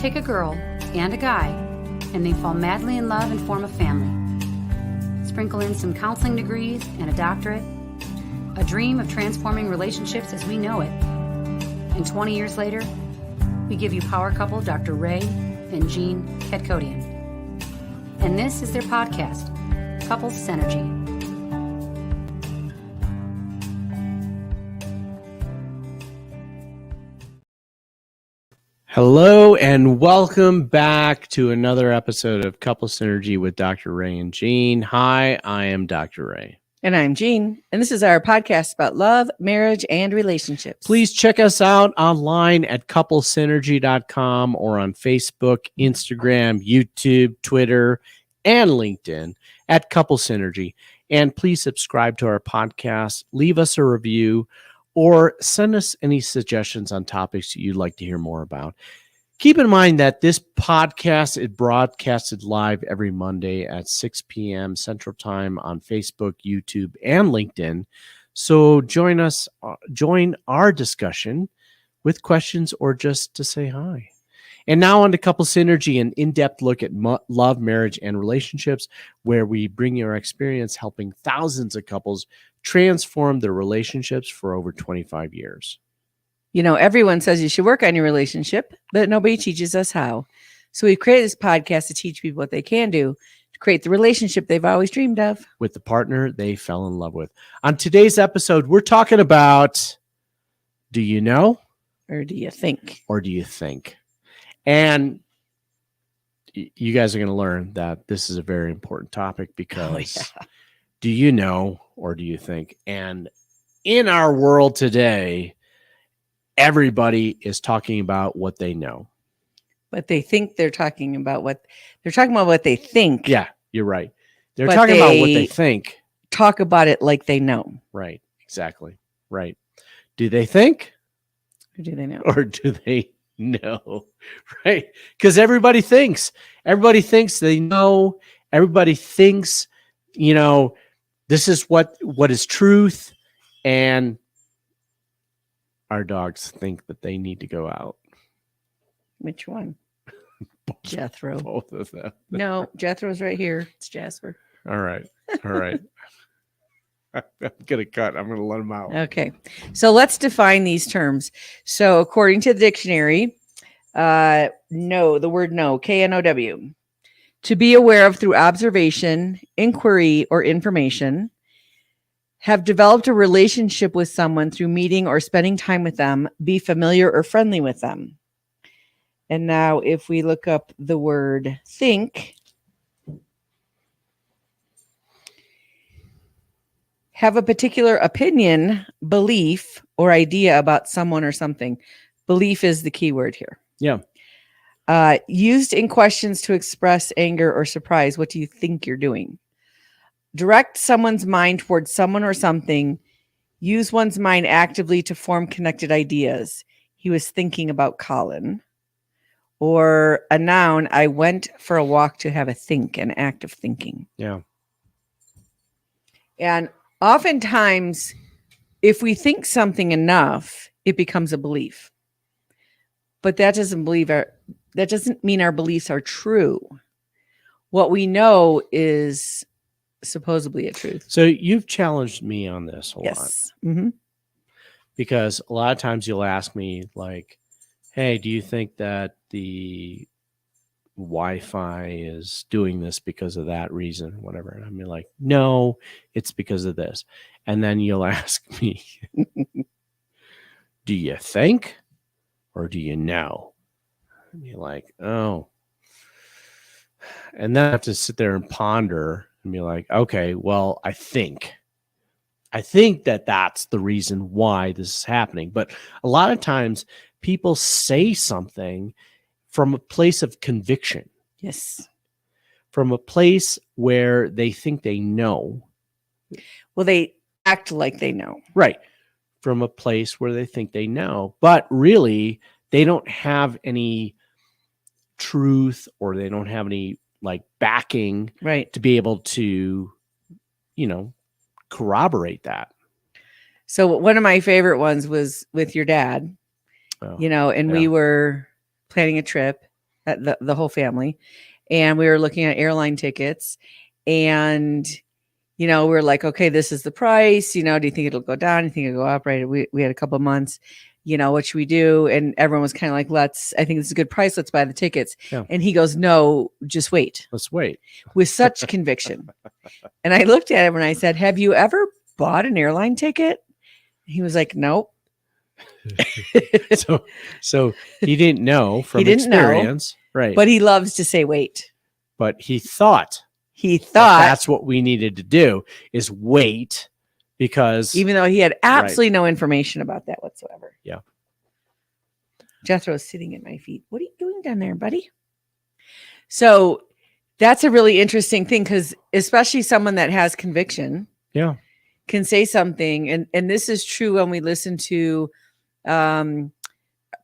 Take a girl and a guy, and they fall madly in love and form a family. Sprinkle in some counseling degrees and a doctorate, a dream of transforming relationships as we know it. And 20 years later, we give you power couple Dr. Ray and Jean Ketkodian. And this is their podcast, Couples Synergy. Hello and welcome back to another episode of Couple Synergy with Dr. Ray and Jean. Hi, I am Dr. Ray. And I'm Jean. And this is our podcast about love, marriage, and relationships. Please check us out online at couplesynergy.com or on Facebook, Instagram, YouTube, Twitter, and LinkedIn at Couple Synergy. And please subscribe to our podcast, leave us a review, or send us any suggestions on topics you'd like to hear more about. Keep in mind that this podcast is broadcasted live every Monday at 6 p.m. Central Time on Facebook, YouTube, and LinkedIn. So join our discussion with questions or just to say hi. And now on to Couple Synergy, an in-depth look at love, marriage, and relationships, where we bring you our experience helping thousands of couples transform their relationships for over 25 years. You know, everyone says you should work on your relationship, but nobody teaches us how. So we've created this podcast to teach people what they can do to create the relationship they've always dreamed of with the partner they fell in love with. On today's episode, we're talking about, do you know? Or do you think? Or do you think? And you guys are going to learn that this is a very important topic because do you know or do you think? And in our world today, everybody is talking about what they know. But they think they're talking about what they think. Yeah, you're right. They're talking about what they think. Talk about it like they know. Right, exactly. Right. Do they think? Or do they know? Or do they know? Right? Because everybody thinks. Everybody thinks they know. Everybody thinks, this is what is truth. And our dogs think that they need to go out. Which one? Jethro. Both of them. No, Jethro's right here. It's Jasper. All right. I'm going to cut. I'm going to let him out. Okay. So let's define these terms. So according to the dictionary, the word know, K-N-O-W, to be aware of through observation, inquiry, or information, have developed a relationship with someone through meeting or spending time with them, be familiar or friendly with them. And now if we look up the word think, have a particular opinion, belief, or idea about someone or something. Belief is the key word here. Yeah. Used in questions to express anger or surprise. What do you think you're doing? Direct someone's mind towards someone or something. Use one's mind actively to form connected ideas. He was thinking about Colin. Or a noun, I went for a walk to have a think, an act of thinking. Yeah. And oftentimes, if we think something enough, it becomes a belief. But that doesn't mean our beliefs are true. What we know is supposedly a truth. So you've challenged me on this a lot. Mm-hmm. Because a lot of times you'll ask me like, hey, do you think that the Wi-Fi is doing this because of that reason, whatever? And I'm like, no, it's because of this. And then you'll ask me, do you think or do you know? And you're like, oh. And then I have to sit there and ponder and be like, okay, well, I think that that's the reason why this is happening. But a lot of times people say something from a place of conviction. Yes. From a place where they think they know. Well, they act like they know. Right. From a place where they think they know. But really, they don't have any truth or they don't have any backing to be able to, corroborate that. So one of my favorite ones was with your dad, and we were planning a trip the whole family, and we were looking at airline tickets, and we were like, okay, this is the price. Do you think it'll go down? Do you think it'll go up? Right? We had a couple of months. What should we do? And everyone was kind of like, I think this is a good price. Let's buy the tickets. Yeah. And he goes, no, just wait. Let's wait. With such conviction. And I looked at him and I said, have you ever bought an airline ticket? He was like, nope. so he didn't know from He didn't know. experience, right? But he loves to say wait. But he thought That that's what we needed to do is wait, because even though he had absolutely no information about that whatsoever. Yeah. Jethro's sitting at my feet. What are you doing down there, buddy? So that's a really interesting thing, because especially someone that has conviction can say something. And this is true when we listen to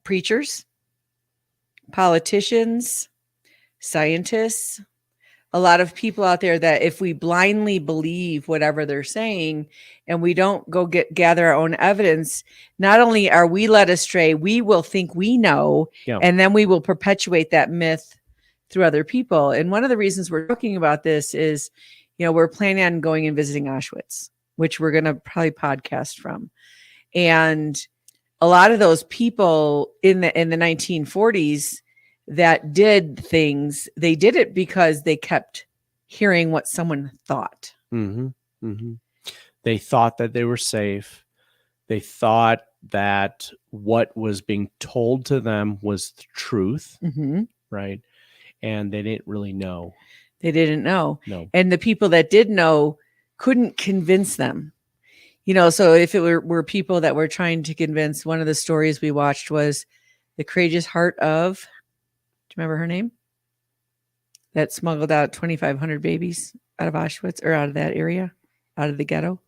preachers, politicians, scientists, a lot of people out there, that if we blindly believe whatever they're saying and we don't go gather our own evidence, not only are we led astray, we will think we know, and then we will perpetuate that myth through other people. And one of the reasons we're talking about this is, we're planning on going and visiting Auschwitz, which we're going to probably podcast from. And a lot of those people in the 1940s that did things, they did it because they kept hearing what someone thought. Mm-hmm. Mm-hmm. They thought that they were safe. They thought that what was being told to them was the truth, right? And they didn't really know. They didn't know. No. And the people that did know couldn't convince them. So if it were people that were trying to convince, one of the stories we watched was The Courageous Heart of, do you remember her name? That smuggled out 2,500 babies out of Auschwitz, or out of that area, out of the ghetto.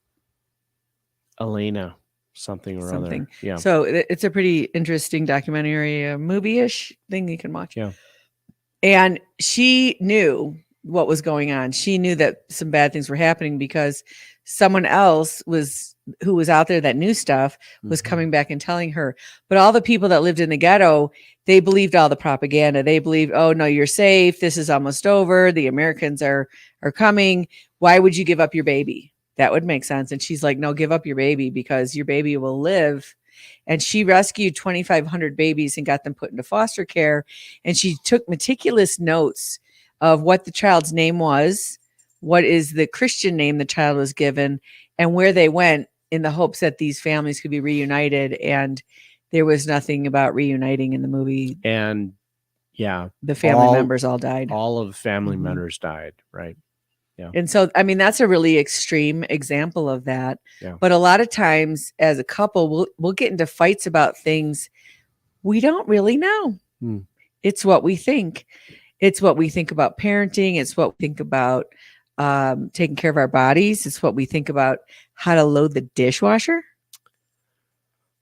Elena, something or other. Yeah. So it's a pretty interesting documentary, movie-ish thing you can watch. Yeah. And she knew what was going on. She knew that some bad things were happening, because someone else who was out there that knew stuff was coming back and telling her. But all the people that lived in the ghetto, they believed all the propaganda. They believed, oh no, you're safe. This is almost over. The Americans are coming. Why would you give up your baby? That would make sense. And she's like, no, give up your baby, because your baby will live. And she rescued 2,500 babies and got them put into foster care. And she took meticulous notes of what the child's name was, what is the Christian name the child was given, and where they went, in the hopes that these families could be reunited. And there was nothing about reuniting in the movie. And the family members all died. All of the family members died, right? Yeah. And so, I mean, that's a really extreme example of that. Yeah. But a lot of times as a couple, we'll get into fights about things we don't really know. It's what we think. It's what we think about parenting. It's what we think about taking care of our bodies. It's what we think about how to load the dishwasher.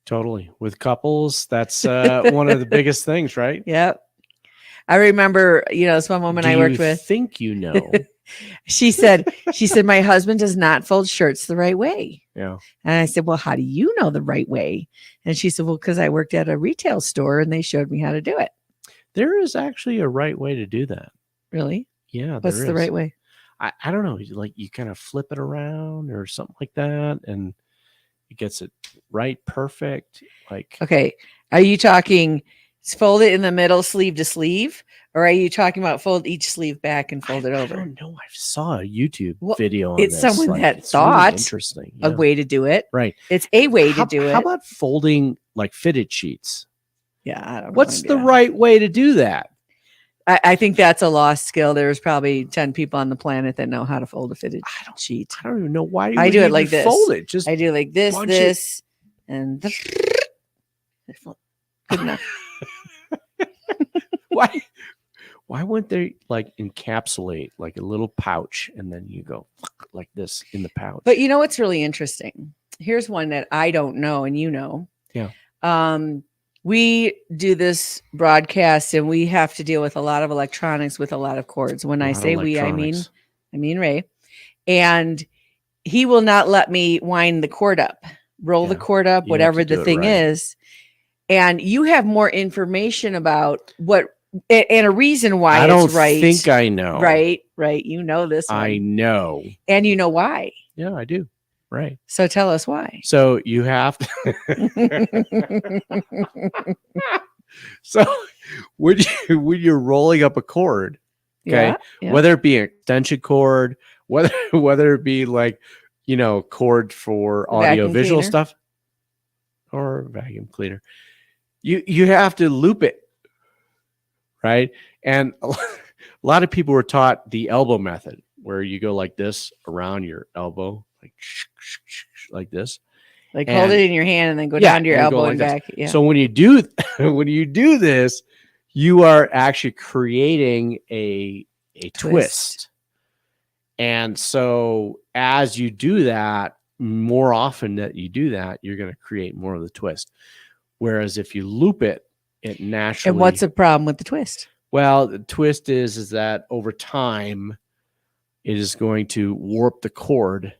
Totally. With couples, that's one of the biggest things, right? Yep. I remember, this one woman I worked with. Think She said, my husband does not fold shirts the right way. Yeah. And I said, well, how do you know the right way? And she said, well, because I worked at a retail store and they showed me how to do it. There is actually a right way to do that. Really? Yeah. What's the right way? I don't know. Like you kind of flip it around or something like that, and it gets it right, perfect. Like, okay, are you talking fold it in the middle, sleeve to sleeve, or are you talking about fold each sleeve back and fold it over? I don't know. I saw a YouTube video on it's this. Someone that it's thought really interesting. a way to do it. Right. It's a way to do it. How about folding like fitted sheets? Yeah, I don't know. What's the right way to do that? I think that's a lost skill. There's probably 10 people on the planet that know how to fold a fitted sheet. I don't even know why I do it like this. Fold it. Just I do like this, and good enough. Why wouldn't they like encapsulate like a little pouch and then you go like this in the pouch? But you know what's really interesting? Here's one that I don't know and you know. Yeah. We do this broadcast and we have to deal with a lot of electronics with a lot of cords. When I say we, I mean Ray. And he will not let me wind the cord up, roll the cord up, whatever the thing is. And you have more information about what and a reason why I don't it's right. think I know. Right. You know this one. I know. And you know why. Yeah, I do. Right. So tell us why. So you have to. So when you're rolling up a cord, okay, Yeah. whether it be an extension cord, whether it be like, cord for audio Vacuum visual cleaner. stuff or vacuum cleaner, you have to loop it, right? And a lot of people were taught the elbow method, where you go like this around your elbow, like this. Like And- hold it in your hand and then go Yeah, down to your and go elbow like and this. back. Yeah. So when you do this, you are actually creating a twist. And so as you do that, more often that you do that, you're going to create more of the twist. Whereas if you loop it, it naturally. And what's the problem with the twist? Well, the twist is that over time, it is going to warp the cord.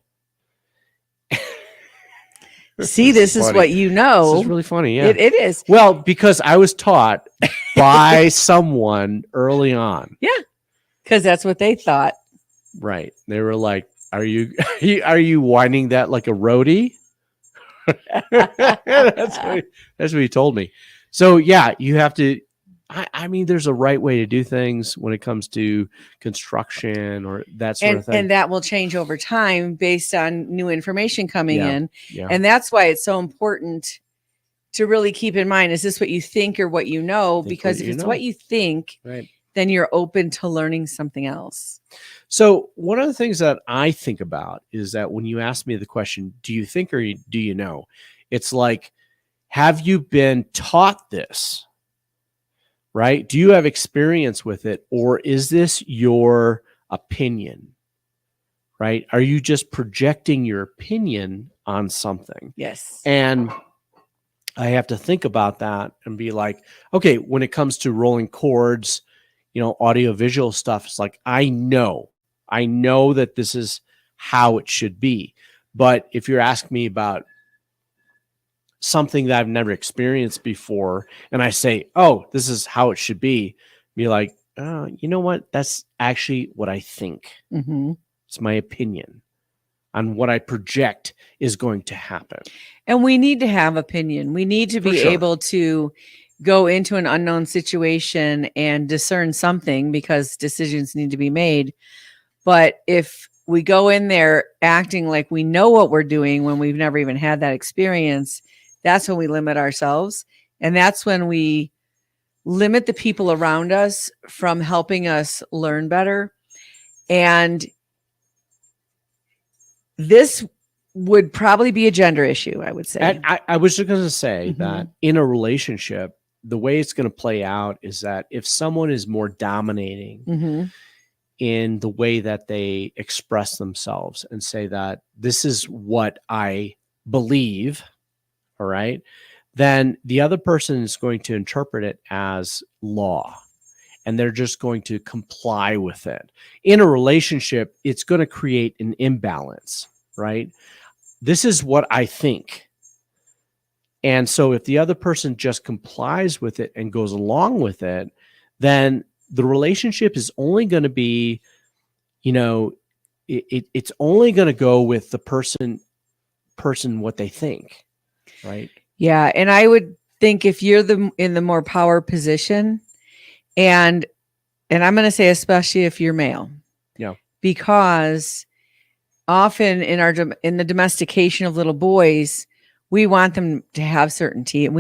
See, this is funny. what you know. This is really funny. Yeah. It is. Well, because I was taught by someone early on. Because that's what they thought. Right. They were like, are you winding that like a roadie? that's what he told me. So yeah, you have to, I mean, there's a right way to do things when it comes to construction or that sort of thing. And that will change over time based on new information coming Yeah. in. Yeah. And that's why it's so important to really keep in mind, is this what you think or what you know? Think Because what if you it's know. what you think, Right. then you're open to learning something else. So one of the things that I think about is that when you ask me the question, do you think or do you know? It's like, have you been taught this? Right? Do you have experience with it? Or is this your opinion? Right? Are you just projecting your opinion on something? Yes. And I have to think about that and be like, okay, when it comes to rolling chords, audio visual stuff, it's like, I know that this is how it should be. But if you're asking me about something that I've never experienced before, and I say, oh, this is how it should be like, you know what? That's actually what I think. Mm-hmm. It's my opinion on what I project is going to happen. And we need to have opinion. We need to For be sure. able to go into an unknown situation and discern something, because decisions need to be made. But if we go in there acting like we know what we're doing when we've never even had that experience, that's when we limit ourselves. And that's when we limit the people around us from helping us learn better. And this would probably be a gender issue, I would say. And I was just going to say Mhm. that in a relationship, the way it's going to play out is that if someone is more dominating Mhm. in the way that they express themselves and say that this is what I believe, all right, then the other person is going to interpret it as law, and they're just going to comply with it. In a relationship, it's going to create an imbalance, right? This is what I think. And so if the other person just complies with it and goes along with it, then the relationship is only going to be, it's only going to go with the person what they think, right? Yeah, and I would think if you're in the more power position, and I'm going to say especially if you're male, Yeah, because often in the domestication of little boys, we want them to have certainty, and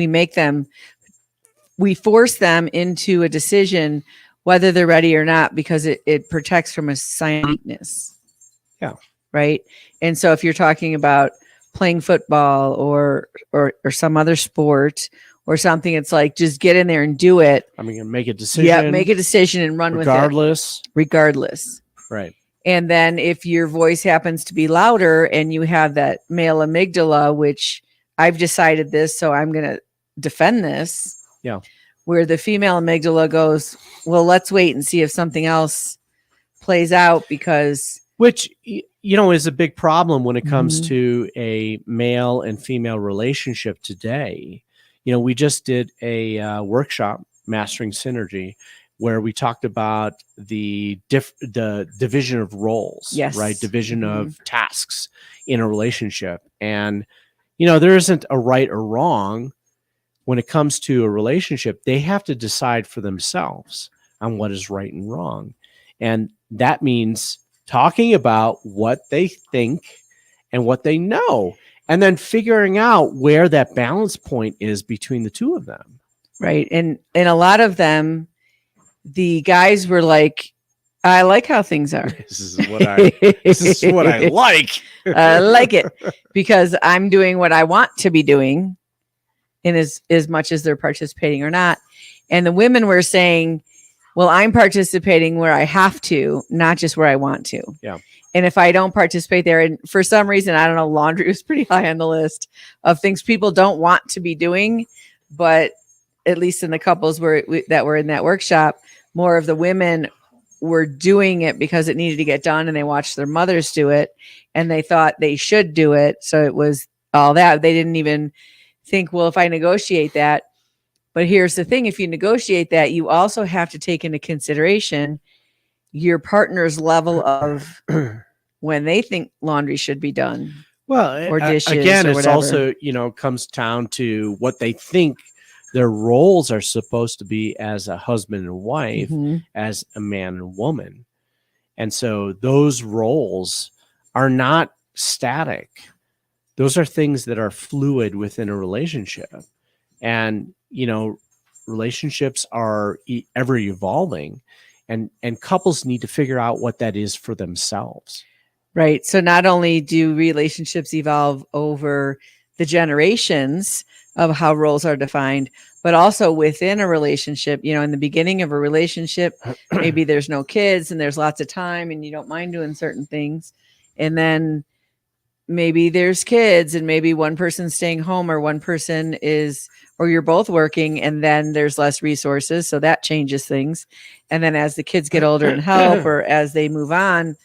we force them into a decision whether they're ready or not, because it protects from a sign of weakness. Yeah. Right. And so if you're talking about playing football or some other sport or something, it's like, just get in there and do it. I'm going to make a decision. Yeah, make a decision and run regardless. with it. Regardless. Right. And then if your voice happens to be louder and you have that male amygdala, which I've decided this, so I'm going to defend this. Yeah. Where the female amygdala goes, well, let's wait and see if something else plays out, because Which, is a big problem when it comes Mhm. to a male and female relationship today. We just did a workshop, Mastering Synergy, where we talked about the division of roles, Yes. right? Division of tasks in a relationship. And, there isn't a right or wrong when it comes to a relationship. They have to decide for themselves on what is right and wrong. And that means talking about what they think and what they know, and then figuring out where that balance point is between the two of them. Right. And a lot of them, the guys were like, I like how things are. This is what I like. I like it because I'm doing what I want to be doing, in as much as they're participating or not. And the women were saying, well, I'm participating where I have to, not just where I want to. Yeah. And if I don't participate there, and for some reason, I don't know, laundry was pretty high on the list of things people don't want to be doing. But at least in the couples that were in that workshop, more of the women were doing it because it needed to get done, and they watched their mothers do it and they thought they should do it. So it was all that. They didn't even think, well, if I negotiate that. But here's the thing, if you negotiate that, you also have to take into consideration your partner's level of when they think laundry should be done. Well, or dishes again, or it's whatever. also, comes down to what they think their roles are supposed to be as a husband and wife, Mhm. as a man and woman. And so those roles are not static. Those are things that are fluid within a relationship. And, relationships are ever evolving, and couples need to figure out what that is for themselves. Right. So not only do relationships evolve over the generations of how roles are defined, but also within a relationship. In the beginning of a relationship, maybe there's no kids and there's lots of time and you don't mind doing certain things. And then maybe there's kids and maybe one person's staying home, or one person or you're both working, and then there's less resources. So that changes things. And then as the kids get older and help, or as they move on,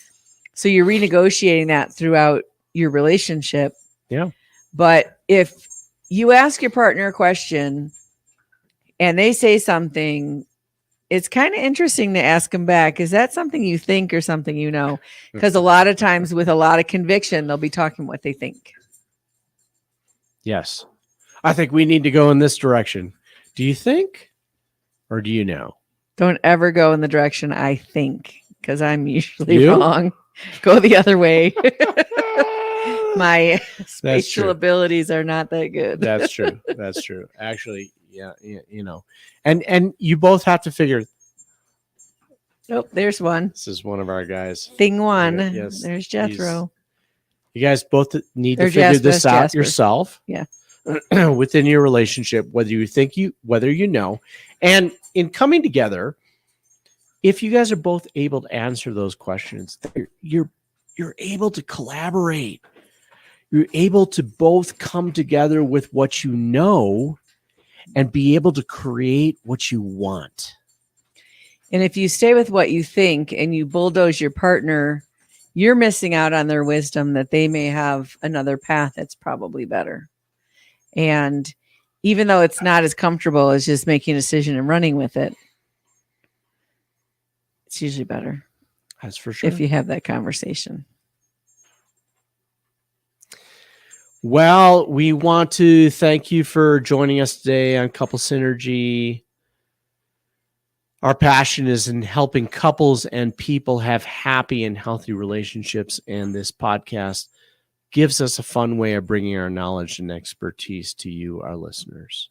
so you're renegotiating that throughout your relationship. Yeah. But if you ask your partner a question and they say something, it's kind of interesting to ask them back. Is that something you think or something you know? Because a lot of times with a lot of conviction, they'll be talking what they think. Yes. I think we need to go in this direction. Do you think, or do you know? Don't ever go in the direction I think, because I'm usually You? wrong. Go the other way. My That's spatial true. abilities are not that good. That's true. That's true. Actually, yeah, and you both have to figure. Nope, there's one. This is one of our guys. Thing one. Yes, There's Jethro. You guys both need to Or figure this Jasper, out Jasper. yourself. Yeah. Within your relationship, whether you know, and in coming together, if you guys are both able to answer those questions, you're able to collaborate. You're able to both come together with what you know and be able to create what you want. And if you stay with what you think and you bulldoze your partner, you're missing out on their wisdom that they may have another path that's probably better. And even though it's not as comfortable as just making a decision and running with it, it's usually better That's for sure. if you have that conversation. Well, we want to thank you for joining us today on Couple Synergy. Our passion is in helping couples and people have happy and healthy relationships, and this podcast gives us a fun way of bringing our knowledge and expertise to you, our listeners.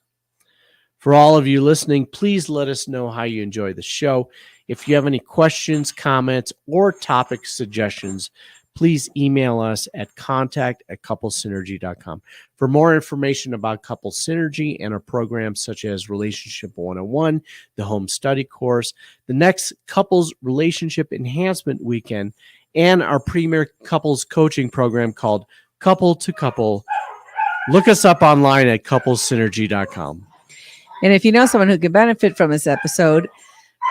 For all of you listening, please let us know how you enjoy the show. If you have any questions, comments, or topic suggestions, please email us at contact@couplesynergy.com. For more information about Couple Synergy and our programs such as Relationship 101, the Home Study Course, the next Couples Relationship Enhancement Weekend, and our premier couples coaching program called Couple to Couple, look us up online at couplesynergy.com. And if you know someone who could benefit from this episode,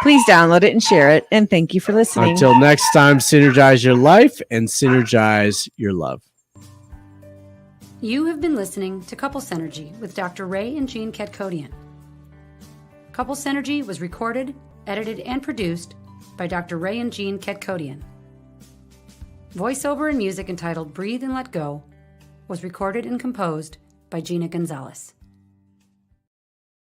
please download it and share it. And thank you for listening. Until next time, synergize your life and synergize your love. You have been listening to Couple Synergy with Dr. Ray and Jean Ketkodian. Couple Synergy was recorded, edited and produced by Dr. Ray and Jean Ketkodian. Voiceover and music entitled Breathe and Let Go was recorded and composed by Gina Gonzalez.